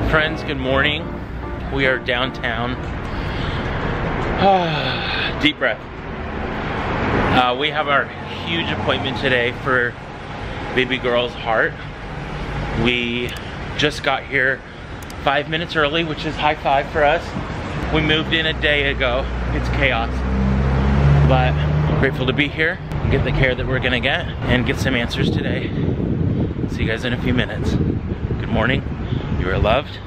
Friends, good morning. We are downtown. Deep breath. We have our huge appointment today for baby girl's heart. We just got here 5 minutes early, which is high five for us. We moved in a day ago. It's chaos. But I'm grateful to be here and get the care that we're gonna get and get some answers today. See you guys in a few minutes. Good morning. You are loved.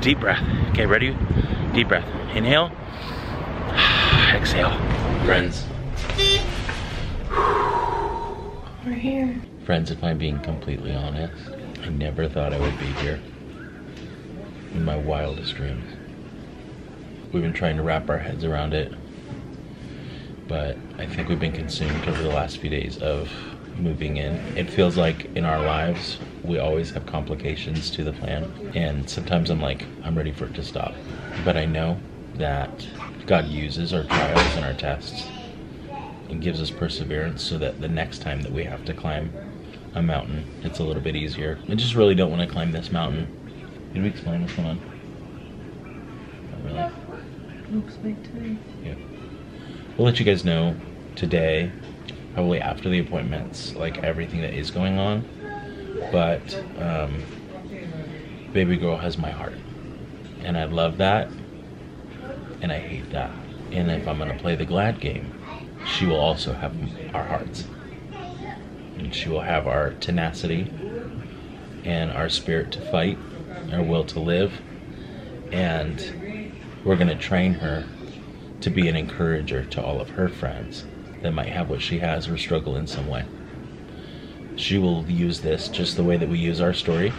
Deep breath. Okay, ready? Deep breath. Inhale. Exhale. Friends. We're here. Friends, if I'm being completely honest, I never thought I would be here. In my wildest dreams. We've been trying to wrap our heads around it, but I think we've been consumed over the last few days of moving in. It feels like in our lives, we always have complications to the plan. And sometimes I'm like, I'm ready for it to stop. But I know that God uses our trials and our tests and gives us perseverance so that the next time that we have to climb a mountain, it's a little bit easier. I just really don't want to climb this mountain. Did we explain what's going on? Not really. Looks like today. Yeah. We'll let you guys know today, probably after the appointments, like everything that is going on. But baby girl has my heart. And I love that. And I hate that. And if I'm gonna play the glad game, she will also have our hearts. And she will have our tenacity and our spirit to fight, our will to live. And we're gonna train her to be an encourager to all of her friends that might have what she has or struggle in some way. She will use this just the way that we use our story,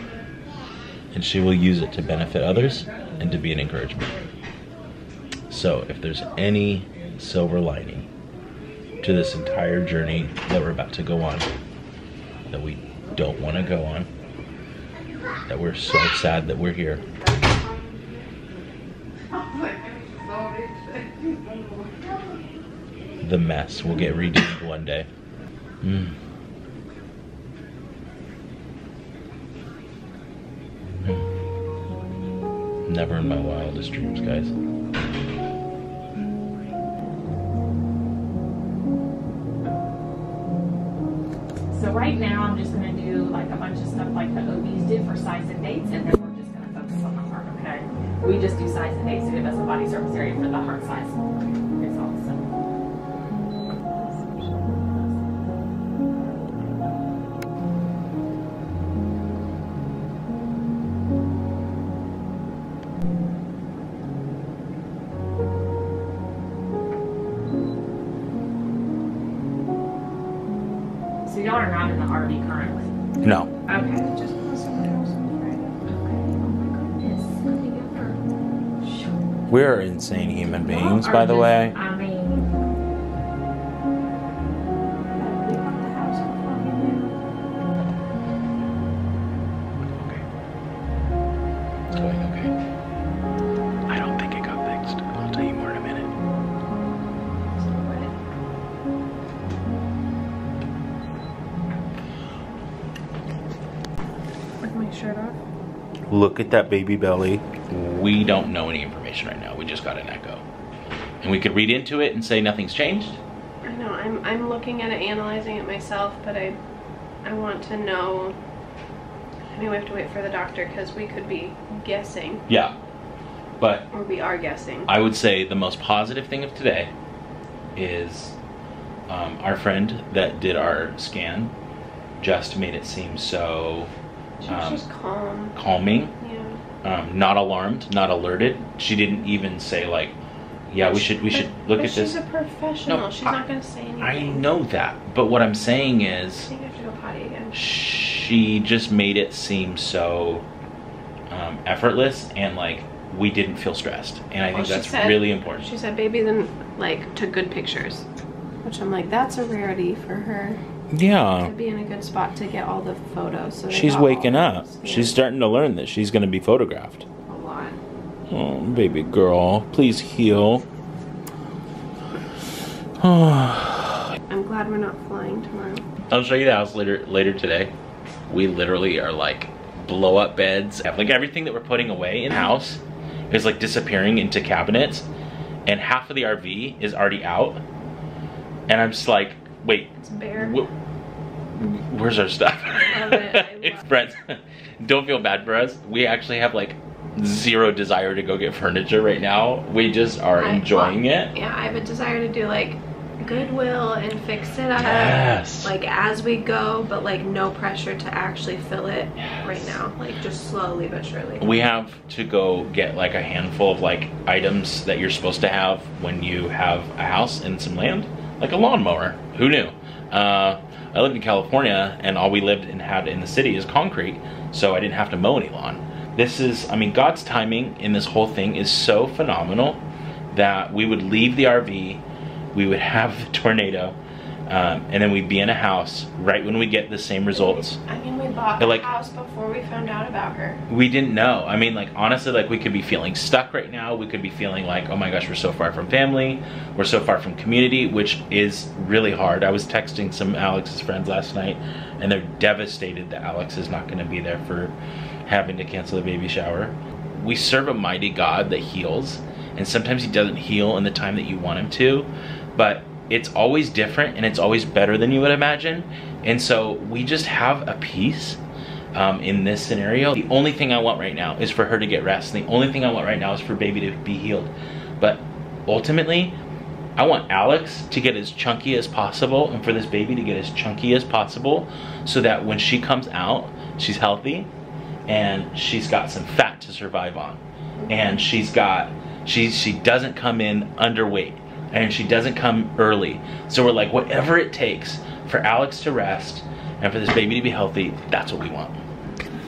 and she will use it to benefit others and to be an encouragement. So if there's any silver lining to this entire journey that we're about to go on, that we don't want to go on, that we're so sad that we're here, the mess will get redeemed one day. Never in my wildest dreams, guys. So right now I'm just going to do like a bunch of stuff like the OBs did for size and dates, and then we're just going to focus on the heart, okay? We just do size and dates to give us a body surface area for the heart size. It's all simple. So y'all are not in the RV currently? No. Okay. Just go somewhere else on Friday. Okay. Oh my goodness. Let me get her. We're insane human beings, by the way. I mean, We bought the house before we moved. Okay. It's going okay. I don't think it got fixed. I'll tell you more in a minute. With my shirt off. Look at that baby belly. We don't know any information right now. We just got an echo. And we could read into it and say nothing's changed. I know, I'm looking at it, analyzing it myself, but I want to know. I mean, we have to wait for the doctor because we could be guessing. Yeah. But Or we are guessing. I would say the most positive thing of today is our friend that did our scan just made it seem so She was just calm. calming. Yeah. Not alarmed, not alerted. She didn't even say like, yeah, we should look at this. She's a professional. No, She's not going to say anything. I know that, but what I'm saying I is think I have to go potty again. she just made it seem so effortless, and like we didn't feel stressed, and I think that's really important. She said baby then like took good pictures, which I'm like, that's a rarity for her Yeah. to be in a good spot to get all the photos. So they She's got waking all up. those. Yeah. She's starting to learn that she's going to be photographed. A lot. Oh, baby girl, please heal. I'm glad we're not flying tomorrow. I'll show you the house later today. We literally are like blow up beds. Like everything that we're putting away in the house is like disappearing into cabinets, and half of the RV is already out. And I'm just like, wait, It's bare. Where's our stuff? Love it. Friends, don't feel bad for us. We actually have like zero desire to go get furniture right now. We just are enjoying it. Yeah, I have a desire to do like Goodwill and fix it up, Yes. like as we go, but like no pressure to actually fill it right now, like just slowly but surely. We have to go get like a handful of like items that you're supposed to have when you have a house and some land, like a lawnmower. Who knew? I lived in California, and all we lived and had in the city is concrete, so I didn't have to mow any lawn. This is, I mean, God's timing in this whole thing is so phenomenal that we would leave the RV, we would have the tornado, and then we'd be in a house right when we get the same results. I mean, we bought the like, house before we found out about her. We didn't know. I mean, like, honestly, like, we could be feeling stuck right now. We could be feeling like, oh my gosh, we're so far from family. We're so far from community, which is really hard. I was texting some Alex's friends last night, and they're devastated that Alex is not going to be there for having to cancel the baby shower. We serve a mighty God that heals, and sometimes he doesn't heal in the time that you want him to, but it's always different and it's always better than you would imagine. And so we just have a peace in this scenario. The only thing I want right now is for her to get rest. The only thing I want right now is for baby to be healed. But ultimately, I want Alex to get as chunky as possible and for this baby to get as chunky as possible so that when she comes out, she's healthy and she's got some fat to survive on. And she doesn't come in underweight. And she doesn't come early. So we're like, whatever it takes for Alex to rest and for this baby to be healthy, that's what we want.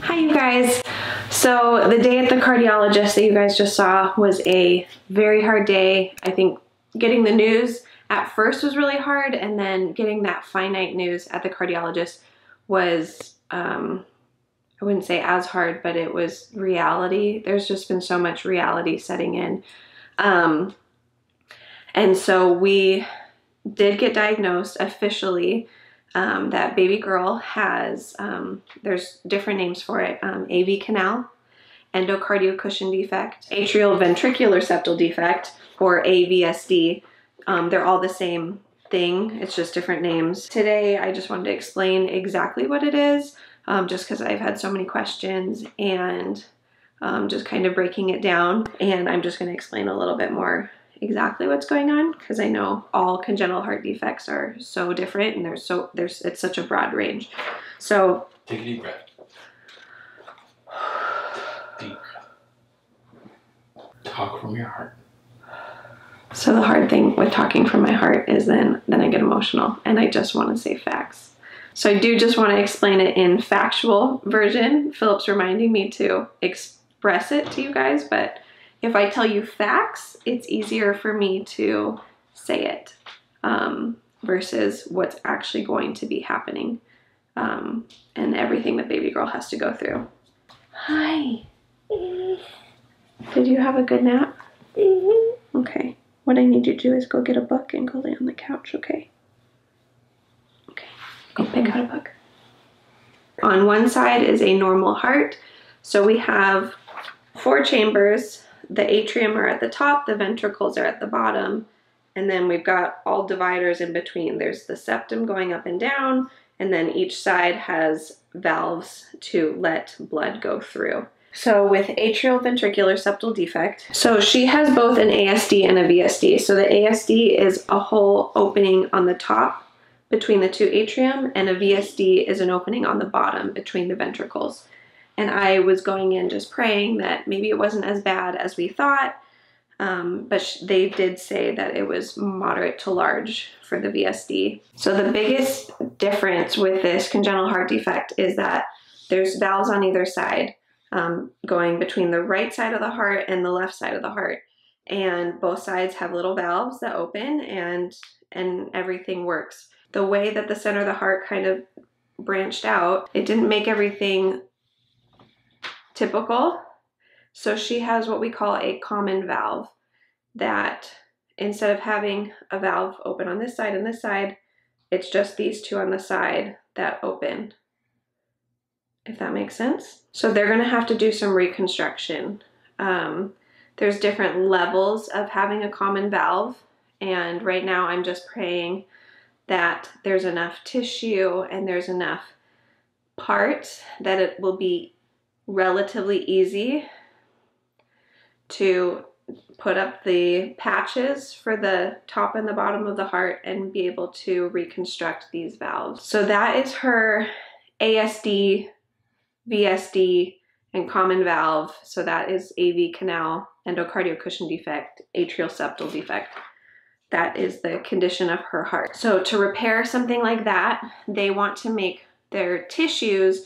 Hi, you guys. So the day at the cardiologist that you guys just saw was a very hard day. I think getting the news at first was really hard, and then getting that finite news at the cardiologist was, I wouldn't say as hard, but it was reality. There's just been so much reality setting in. And so we did get diagnosed officially that baby girl has, there's different names for it, AV canal, endocardial cushion defect, atrial ventricular septal defect, or AVSD. They're all the same thing, it's just different names. Today I just wanted to explain exactly what it is, just because I've had so many questions, and just kind of breaking it down. And I'm just going to explain a little bit more exactly what's going on, because I know all congenital heart defects are so different, and it's such a broad range. So take a deep breath. Deep breath. Talk from your heart. So the hard thing with talking from my heart is then I get emotional and I just want to say facts. So I do just want to explain it in factual version. Philip's reminding me to express it to you guys, but if I tell you facts, it's easier for me to say it versus what's actually going to be happening and everything that baby girl has to go through. Hi. Did you have a good nap? Okay. What I need you to do is go get a book and go lay on the couch, okay? Okay. Go pick out a book. On one side is a normal heart. So we have 4 chambers. The atrium are at the top, the ventricles are at the bottom, and then we've got all dividers in between. There's the septum going up and down, and then each side has valves to let blood go through. So with atrial ventricular septal defect, so she has both an ASD and a VSD. So the ASD is a hole opening on the top between the 2 atrium, and a VSD is an opening on the bottom between the ventricles. And I was going in just praying that maybe it wasn't as bad as we thought, but they did say that it was moderate to large for the VSD. So the biggest difference with this congenital heart defect is that there's valves on either side, going between the right side of the heart and the left side of the heart. And both sides have little valves that open, and everything works. The way that the center of the heart kind of branched out, it didn't make everything typical. So she has what we call a common valve, that instead of having a valve open on this side and this side, it's just these 2 on the side that open. if that makes sense. So they're gonna have to do some reconstruction. There's different levels of having a common valve, and right now I'm just praying that there's enough tissue and there's enough parts that it will be relatively easy to put up the patches for the top and the bottom of the heart and be able to reconstruct these valves. So that is her ASD, VSD, and common valve. So that is AV canal, endocardial cushion defect, atrial septal defect. That is the condition of her heart. So to repair something like that, they want to make their tissues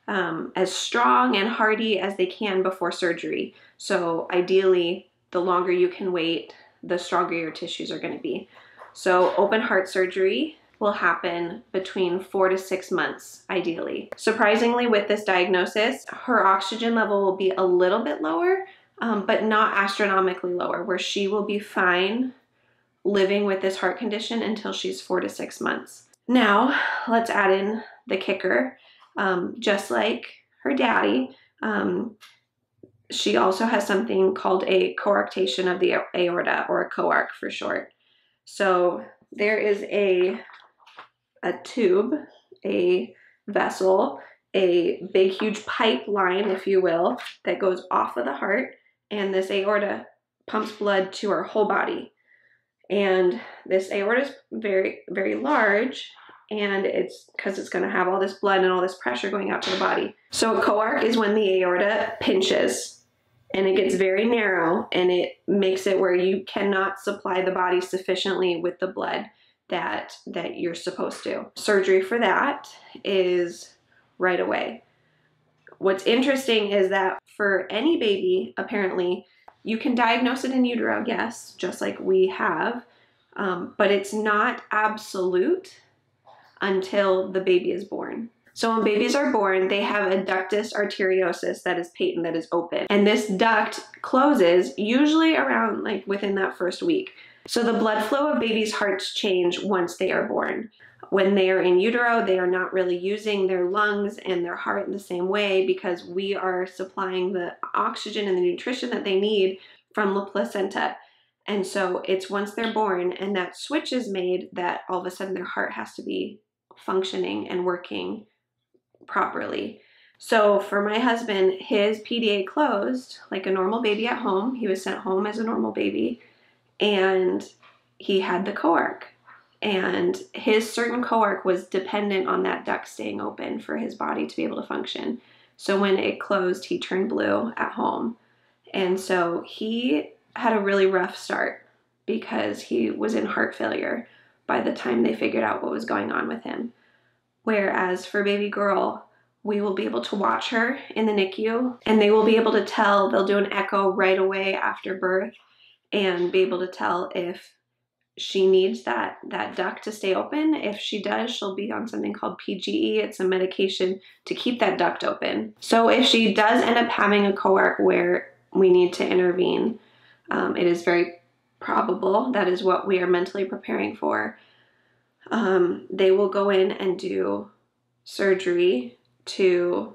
as strong and hardy as they can before surgery. So ideally, the longer you can wait, the stronger your tissues are going to be. So open heart surgery will happen between 4 to 6 months, ideally. Surprisingly, with this diagnosis, her oxygen level will be a little bit lower, but not astronomically lower, where she will be fine living with this heart condition until she's 4 to 6 months. Now, let's add in the kicker. Just like her daddy, she also has something called a coarctation of the aorta, or a coarc for short. So there is a tube, a vessel, a big huge pipeline, if you will, that goes off of the heart, and this aorta pumps blood to our whole body. And this aorta is very, very large, and it's because it's going to have all this blood and all this pressure going out to the body. So a coarc is when the aorta pinches and it gets very narrow, and it makes it where you cannot supply the body sufficiently with the blood that you're supposed to. Surgery for that is right away. What's interesting is that for any baby, apparently, you can diagnose it in utero, yes, just like we have, but it's not absolute until the baby is born. So when babies are born, they have a ductus arteriosus that is patent, that is open. And this duct closes usually around within that first week. So the blood flow of babies' hearts change once they are born. When they are in utero, they are not really using their lungs and their heart in the same way, because we are supplying the oxygen and the nutrition that they need from the placenta. And so it's once they're born and that switch is made that all of a sudden their heart has to be functioning and working properly. So for my husband, his PDA closed like a normal baby at home. He was sent home as a normal baby, and he had the coarc. And his certain coarc was dependent on that duct staying open for his body to be able to function. So when it closed, he turned blue at home. And so he had a really rough start because he was in heart failure by the time they figured out what was going on with him. Whereas for baby girl, we will be able to watch her in the NICU, and they will be able to tell, they'll do an echo right away after birth and be able to tell if she needs that duct to stay open. If she does, she'll be on something called PGE. It's a medication to keep that duct open. So if she does end up having a coarc where we need to intervene, it is very probable, that is what we are mentally preparing for. They will go in and do surgery to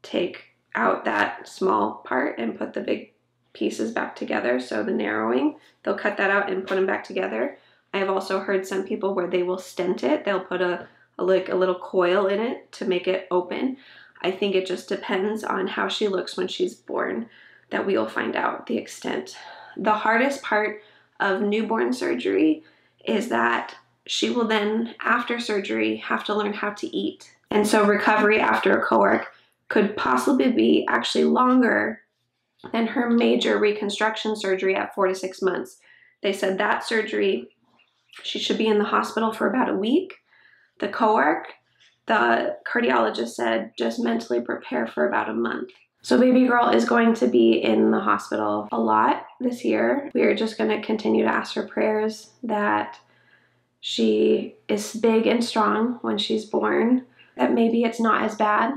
take out that small part and put the big pieces back together. So the narrowing, they'll cut that out and put them back together. I have also heard some people where they will stent it. They'll put a little coil in it to make it open. I think it just depends on how she looks when she's born that we will find out the extent. The hardest part of newborn surgery is that she will then, after surgery, have to learn how to eat. And so recovery after a coarc could possibly be actually longer than her major reconstruction surgery at 4 to 6 months. They said that surgery, she should be in the hospital for about a week. The coarc, the cardiologist said, just mentally prepare for about a month. So baby girl is going to be in the hospital a lot this year. We are just going to continue to ask for prayers that she is big and strong when she's born, that maybe it's not as bad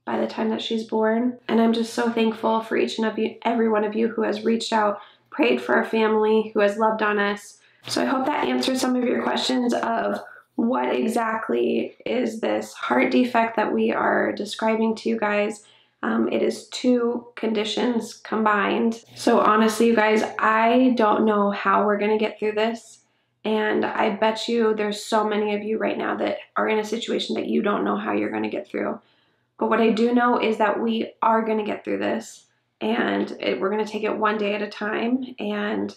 by the time that she's born. And I'm just so thankful for each and every one of you who has reached out, prayed for our family, who has loved on us. So I hope that answers some of your questions of what exactly is this heart defect that we are describing to you guys. It is 2 conditions combined. So honestly, you guys, I don't know how we're going to get through this. And I bet you there's so many of you right now that are in a situation that you don't know how you're going to get through. But what I do know is that we are going to get through this. And we're going to take it one day at a time. And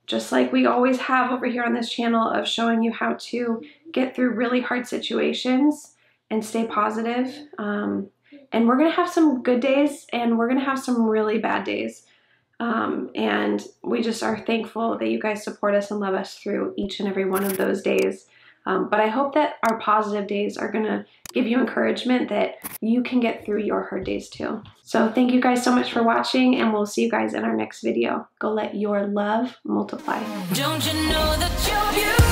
just like we always have over here on this channel of showing you how to get through really hard situations and stay positive. And we're going to have some good days and we're going to have some really bad days. And we just are thankful that you guys support us and love us through each and every one of those days. But I hope that our positive days are going to give you encouragement that you can get through your hard days too. So thank you guys so much for watching, and we'll see you guys in our next video. Go let your love multiply. Don't you know that you're beautiful?